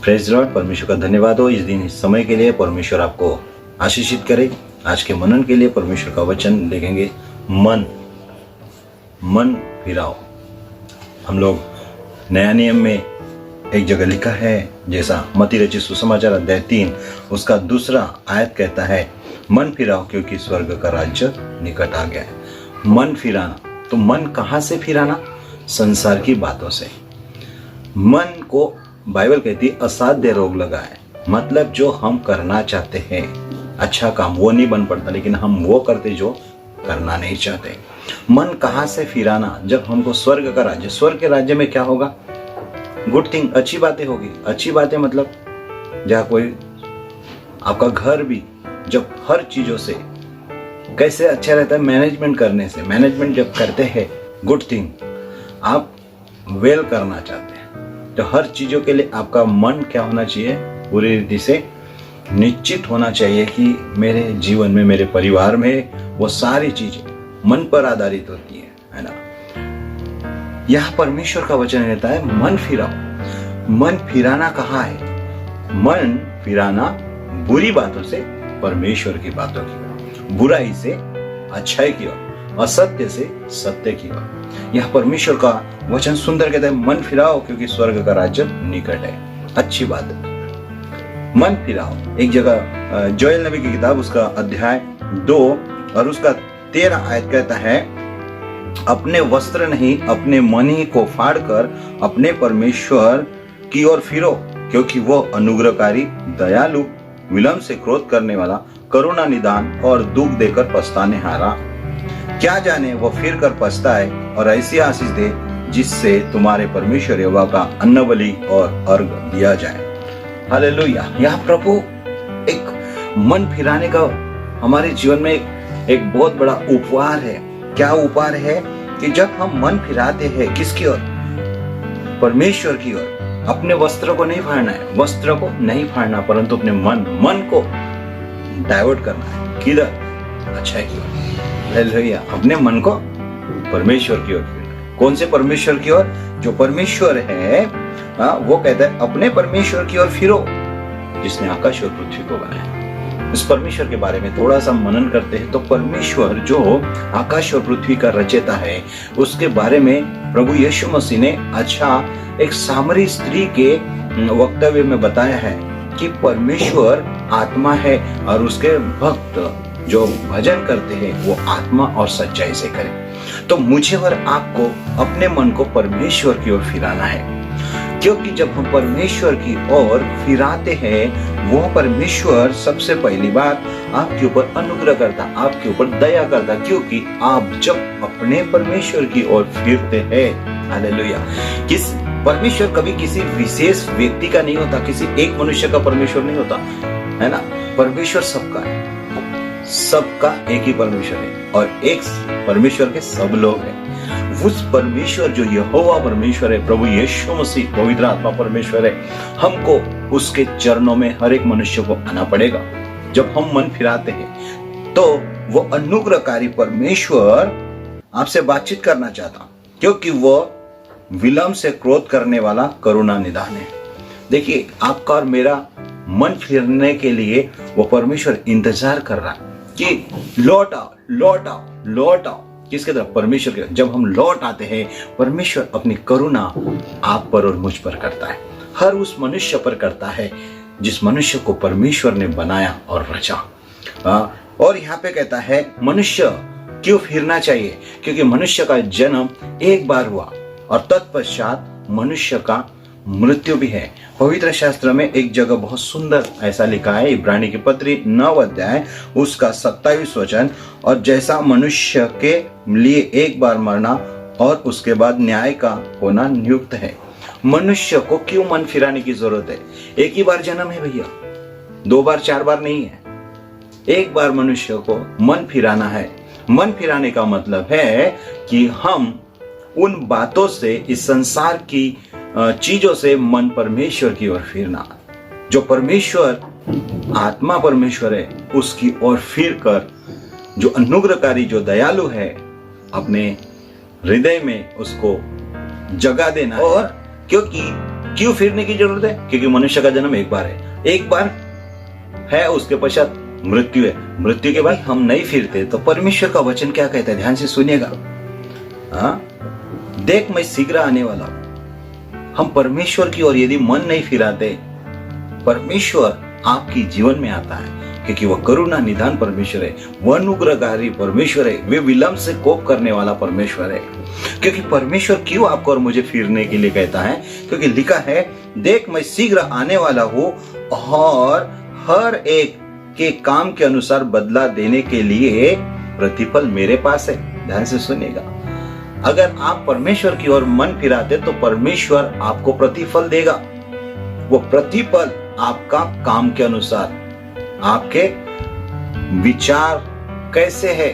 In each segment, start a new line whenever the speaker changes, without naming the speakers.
Praise Lord. परमेश्वर का धन्यवाद हो इस दिन इस समय के लिए। परमेश्वर आपको आशीषित करे। आज के मनन के लिए परमेश्वर का वचन देखेंगे। मन फिराओ। हम लोग नया नियम में एक जगह लिखा है, जैसा मत्ती रचित सुसमाचार अध्याय 3 उसका 2 आयत कहता है, मन फिराओ क्योंकि स्वर्ग का राज्य निकट आ गया है। मन फिराना, तो मन कहाँ से फिराना? संसार की बातों से। मन को बाइबल कहती है असाध्य रोग लगा है। मतलब जो हम करना चाहते हैं अच्छा काम वो नहीं बन पड़ता, लेकिन हम वो करते जो करना नहीं चाहते। मन कहाँ से फिराना? जब हमको स्वर्ग का राज्य, स्वर्ग के राज्य में क्या होगा? गुड थिंग, अच्छी बातें होगी। अच्छी बातें मतलब जहाँ कोई आपका घर भी जब हर चीजों से कैसे अच्छा रहता है, मैनेजमेंट करने से। मैनेजमेंट जब करते हैं गुड थिंग, आप वेल करना चाहते हैं तो हर चीजों के लिए आपका मन क्या होना चाहिए? पूरी रीति से निश्चित होना चाहिए कि मेरे जीवन में, मेरे परिवार में वो सारी चीजें मन पर आधारित होती है ना। यह परमेश्वर का वचन कहता है मन फिराओ। मन फिराना कहाँ है? मन फिराना बुरी बातों से परमेश्वर की बातों की, बुराई से अच्छाई की ओर, असत्य से सत्य की ओर। यह परमेश्वर का वचन सुंदर कहता है मन फिराओ क्योंकि स्वर्ग का राज्य निकट है। अच्छी बात है, मन फिराओ। एक जगह जोएल नबी की किताब उसका अध्याय 2 और उसका 13 आयत कहता है, अपने वस्त्र नहीं अपने मन ही को फाड़कर अपने परमेश्वर की ओर फिरो क्योंकि वो अनुग्रहकारी, दयालु, विलंब से क्रोध करने वाला, करुणा निदान और दुख देकर पछताने हारा। क्या जाने वो फिर कर पछताए और ऐसी आशीष दे जिससे तुम्हारे परमेश्वर यहोवा का अन्न बलि और अर्घ दिया जाए। हालेलुया। यह प्रभु एक मन फिराने का हमारे जीवन में एक बहुत बड़ा उपहार है। क्या उपहार है? कि जब हम मन फिराते हैं किसकी ओर? परमेश्वर की ओर। अपने वस्त्र को नहीं फाड़ना है, वस्त्र को नहीं फाड़ना, परंतु अपने मन को डाइवर्ट करना है। किधर? अच्छाई की ओर। हालेलुया। अपने मन को परमेश्वर की ओर फिरना। कौन से परमेश्वर की ओर? जो परमेश्वर है वो कहता है अपने परमेश्वर की ओर फिरो जिसने आकाश और पृथ्वी को बनाया। इस परमेश्वर के बारे में थोड़ा सा मनन करते हैं तो परमेश्वर जो आकाश और पृथ्वी का रचयिता है उसके बारे में प्रभु यीशु मसीह ने अच्छा एक सामरी स्त्री के वक्तव्य में बताया है कि परमेश्वर आत्मा है और उसके भक्त जो भजन करते हैं वो आत्मा और सच्चाई से करें। तो मुझे और आपको अपने मन को परमेश्वर की ओर फिराना है, क्योंकि जब हम परमेश्वर की ओर फिराते हैं वो परमेश्वर सबसे पहली बात आपके ऊपर अनुग्रह करता, आपके ऊपर दया करता, क्योंकि आप जब अपने परमेश्वर की ओर फिरते हैं। हालेलुया। किस परमेश्वर कभी किसी विशेष व्यक्ति का नहीं होता, किसी एक मनुष्य का परमेश्वर नहीं होता, है ना। परमेश्वर सबका है, सबका एक ही परमेश्वर है और एक परमेश्वर के सब लोग हैं। उस परमेश्वर जो यहोवा परमेश्वर है, प्रभु यीशु मसीह पवित्र आत्मा परमेश्वर है, हमको उसके चरणों में हर एक मनुष्य को आना पड़ेगा। जब हम मन फिराते हैं तो वो अनुग्रहकारी परमेश्वर आपसे बातचीत करना चाहता, क्योंकि वो विलंब से क्रोध करने वाला, करुणा निदान है। देखिए, आपका और मेरा मन फिरने के लिए वो परमेश्वर इंतजार कर रहा है कि लौट आओ, लौट आओ, लौट आओ। किसके तरफ? परमेश्वर के। जब हम लौट आते हैं परमेश्वर अपनी करुणा आप पर और मुझ पर करता है, हर उस मनुष्य पर करता है जिस मनुष्य को परमेश्वर ने बनाया और रचा। और यहाँ पे कहता है मनुष्य क्यों फिरना चाहिए? क्योंकि मनुष्य का जन्म एक बार हुआ और तत्पश्चात मनुष्य का मृत्यु भी है। पवित्र शास्त्र में एक जगह बहुत सुंदर ऐसा लिखा है, इब्रानी की पत्री 9 अध्याय उसका 27 वचन, और जैसा मनुष्य के लिए एक बार मरना और उसके बाद न्याय का होना नियुक्त है। मनुष्य को क्यों मन फिराने की जरूरत है? एक ही बार जन्म है भैया, 2 बार 4 बार नहीं है। एक बार मनुष्य को मन फिराना है। मन फिराने का मतलब है कि हम उन बातों से, इस संसार की चीजों से मन परमेश्वर की ओर फिरना। जो परमेश्वर आत्मा परमेश्वर है उसकी ओर फिर कर, जो अनुग्रहकारी, जो दयालु है, अपने हृदय में उसको जगा देना। और क्योंकि क्यों फिरने की जरूरत है? क्योंकि मनुष्य का जन्म एक बार है, उसके पश्चात मृत्यु है। मृत्यु के बाद हम नहीं फिरते। तो परमेश्वर का वचन क्या कहता है, ध्यान से सुनिएगा। देख मैं शीघ्र आने वाला हूं। हम परमेश्वर की ओर यदि मन नहीं फिराते, परमेश्वर आपकी जीवन में आता है, क्योंकि वह करुणा निधान परमेश्वर है, वह अनुग्रहकारी परमेश्वर है, वे विलंब से कोप करने वाला परमेश्वर है। क्योंकि परमेश्वर क्यों आपको और मुझे फिरने के लिए कहता है? क्योंकि लिखा है, देख मैं शीघ्र आने वाला हूं और हर एक के काम के अनुसार बदला देने के लिए प्रतिफल मेरे पास है। ध्यान से सुनिएगा। अगर आप परमेश्वर की ओर मन फिराते तो परमेश्वर आपको प्रतिफल देगा। वो प्रतिफल आपका काम के अनुसार, आपके विचार कैसे है,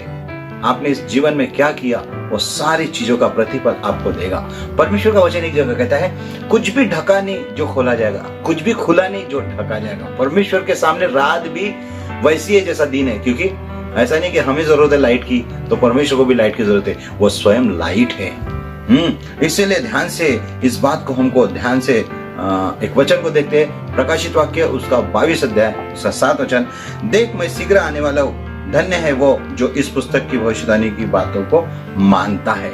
आपने इस जीवन में क्या किया, वो सारी चीजों का प्रतिफल आपको देगा। परमेश्वर का वचन एक जगह कहता है, कुछ भी ढका नहीं जो खोला जाएगा, कुछ भी खुला नहीं जो ढका जाएगा। परमेश्वर के सामने रात भी वैसी है जैसा दिन है। क्योंकि ऐसा नहीं कि हमें जरूरत है लाइट की तो परमेश्वर को भी लाइट की जरूरत है, वो स्वयं लाइट है। इसीलिए ध्यान से इस बात को हमको ध्यान से एक वचन को देखते हैं। प्रकाशित वाक्य उसका 22 अध्याय उसका 7 वचन, देख मैं शीघ्र आने वाला हूँ, धन्य है वो जो इस पुस्तक की भविष्यवाणी की बातों को मानता है।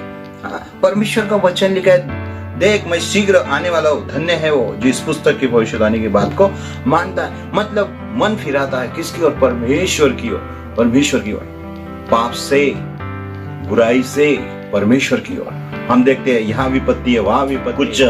परमेश्वर का वचन लिखा है, देख मैं शीघ्र आने वाला हूँ, धन्य है वो जो इस पुस्तक की भविष्यवाणी की बात को मानता है। मतलब मन फिराता है किसकी ओर? परमेश्वर की ओर। परमेश्वर की ओर, पाप से, बुराई से परमेश्वर की ओर। हम देखते हैं यहाँ विपत्ति है, वहां विपत्ति, कुछ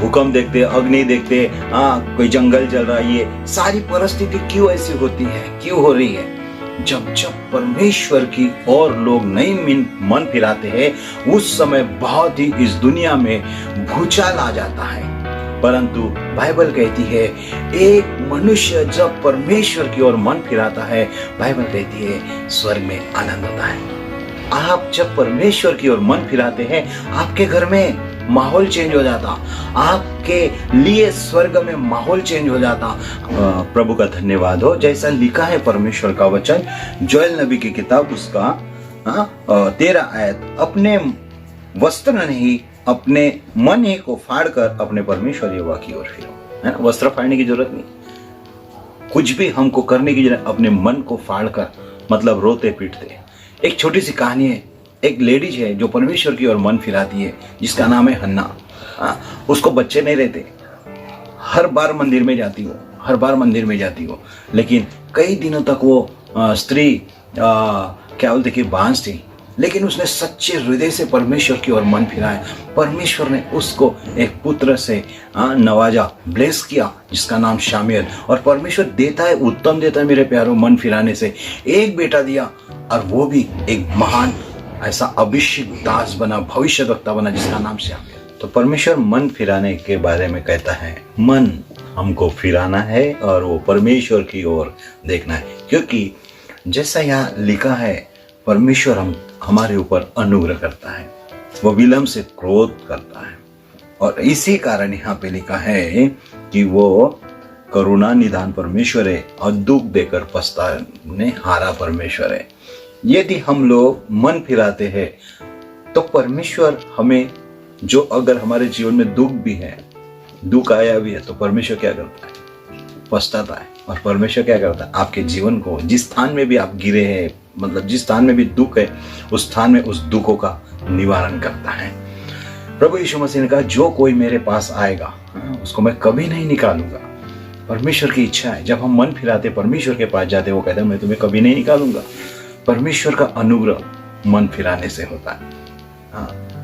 भूकंप देखते हैं, अग्नि देखते हैं, कोई जंगल जल रहा है। ये सारी परिस्थिति क्यों ऐसी होती है, क्यों हो रही है? जब परमेश्वर की ओर लोग नहीं मन फिराते हैं, उस समय बहुत ही इस दुनिया में भूचाल आ जाता है। परंतु बाइबल कहती है, एक मनुष्य जब परमेश्वर की ओर मन फिराता है, बाइबल कहती है स्वर्ग में आनंद होता है। आप जब परमेश्वर की ओर मन फिराते हैं, आपके घर में माहौल चेंज हो जाता, आपके लिए स्वर्ग में माहौल चेंज हो जाता। प्रभु का धन्यवाद हो। जैसा लिखा है परमेश्वर का वचन, जोएल नबी की किताब उसका 13 आयत, अपने वस्त्र नहीं अपने मन ही को फाड़कर अपने परमेश्वर यहोवा की ओर फिरो। है ना, वस्त्र फाड़ने की जरूरत नहीं, कुछ भी हमको करने की जरूरत, अपने मन को फाड़कर, मतलब रोते पीटते। एक छोटी सी कहानी है, एक लेडीज है जो परमेश्वर की ओर मन फिराती है, जिसका नाम है हन्ना। उसको बच्चे नहीं रहते, हर बार मंदिर में जाती हो, लेकिन कई दिनों तक वो स्त्री क्या बोलते कि बांझ थी, लेकिन उसने सच्चे हृदय से परमेश्वर की ओर मन फिराया। परमेश्वर ने उसको एक पुत्र से नवाजा, ब्लेस किया, जिसका नाम शामुएल। और परमेश्वर देता है, उत्तम देता है मेरे प्यारों, मन फिराने से एक बेटा दिया, और वो भी एक महान ऐसा अभिषेक दास बना, भविष्यवक्ता बना, जिसका नाम शामुएल। तो परमेश्वर मन फिराने के बारे में कहता है, मन हमको फिराना है और वो परमेश्वर की ओर देखना है। क्योंकि जैसा यहाँ लिखा है, परमेश्वर हमारे ऊपर अनुग्रह करता है, वो विलंब से क्रोध करता है। और इसी कारण यहाँ पे लिखा है कि वो करुणा निधान परमेश्वर है और दुख देकर पछताने हारा परमेश्वर है। यदि हम लोग मन फिराते हैं तो परमेश्वर हमें, जो अगर हमारे जीवन में दुख भी है, दुख आया भी है, तो परमेश्वर क्या करता है? पछताता है। और परमेश्वर क्या करता है? आपके जीवन को, जिस स्थान में भी आप गिरे हैं, मतलब जिस स्थान में भी दुख है, उस स्थान में उस दुखों का निवारण करता है। प्रभु यीशु मसीह ने कहा, जो कोई मेरे पास आएगा उसको मैं कभी नहीं निकालूंगा। परमेश्वर की इच्छा है, जब हम मन फिराते परमेश्वर के पास जाते, वो कहता है मैं तुम्हें कभी नहीं निकालूंगा। परमेश्वर का अनुग्रह मन फिराने से होता है।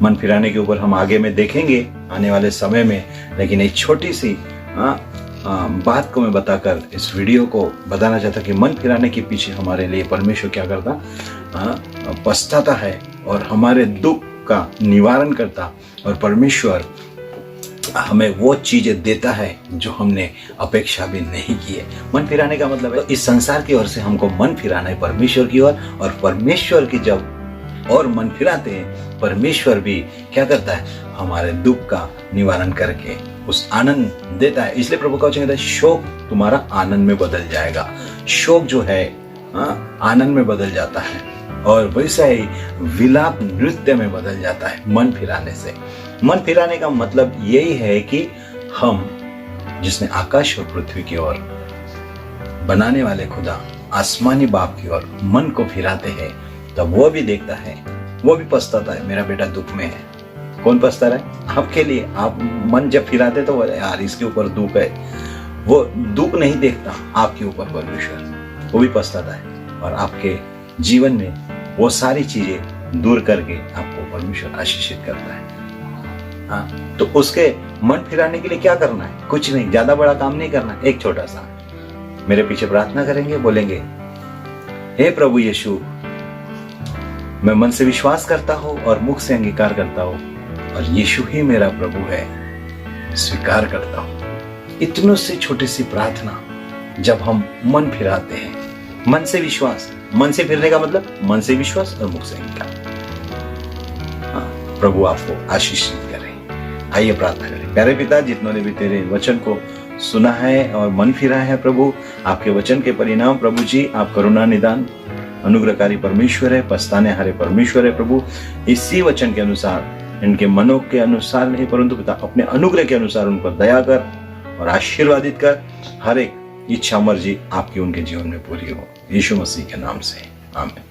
मन फिराने के ऊपर हम आगे में देखेंगे आने वाले समय में, लेकिन एक छोटी सी बात को मैं बताकर इस वीडियो को बताना चाहता कि मन फिराने के पीछे हमारे लिए परमेश्वर क्या करता, पछताता है और हमारे दुख का निवारण करता, और परमेश्वर हमें वो चीजें देता है जो हमने अपेक्षा भी नहीं की है। मन फिराने का मतलब है इस संसार की ओर से हमको मन फिराना है परमेश्वर की ओर, और परमेश्वर की जब और मन फिराते हैं, परमेश्वर भी क्या करता है, हमारे दुख का निवारण करके उस आनंद देता है। इसलिए प्रभु का वचन कहता है, शोक तुम्हारा आनंद में बदल जाएगा। शोक जो है आनंद में बदल जाता है, और वैसा ही विलाप नृत्य में बदल जाता है मन फिराने से। मन फिराने का मतलब यही है कि हम जिसने आकाश और पृथ्वी की ओर बनाने वाले खुदा आसमानी बाप की ओर मन को फिराते हैं, तब वो भी देखता है, वो भी पछताता है, मेरा बेटा दुख में है। कौन पछता रहा है? आपके लिए। आप मन जब फिराते तो यार इसके ऊपर दुख है, वो दुख नहीं देखता आपके ऊपर परमेश्वर, वो भी पछताता है और आपके जीवन में वो सारी चीजें दूर करके आपको परमेश्वर आशीषित करता है। हाँ, तो उसके मन फिराने के लिए क्या करना है? कुछ नहीं, ज्यादा बड़ा काम नहीं करना, एक छोटा सा मेरे पीछे प्रार्थना करेंगे, बोलेंगे हे प्रभु यीशु, मैं मन से विश्वास करता हूं और मुख से अंगीकार करता हूं और यीशु ही मेरा प्रभु है, स्वीकार करता हूं। इतनों से छोटी सी प्रार्थना जब हम मन फिराते हैं, मन से विश्वास, मन से फिरने का मतलब मन से विश्वास और मुख से अंगीकार। हाँ, प्रभु आपको आशीषित करें। आइए प्रार्थना करें। प्यारे पिता, जितनों ने भी तेरे वचन को सुना है और मन फिरा है प्रभु, आपके वचन के परिणाम प्रभु जी, आप करुणा निदान अनुग्रहकारी परमेश्वर है, पछताने हारे परमेश्वर है प्रभु। इसी वचन के अनुसार, इनके मनों के अनुसार नहीं परंतु पिता अपने अनुग्रह के अनुसार उन पर दया कर और आशीर्वादित कर। हर एक इच्छा मर्जी आपकी उनके जीवन में पूरी हो, यीशु मसीह के नाम से, आमीन।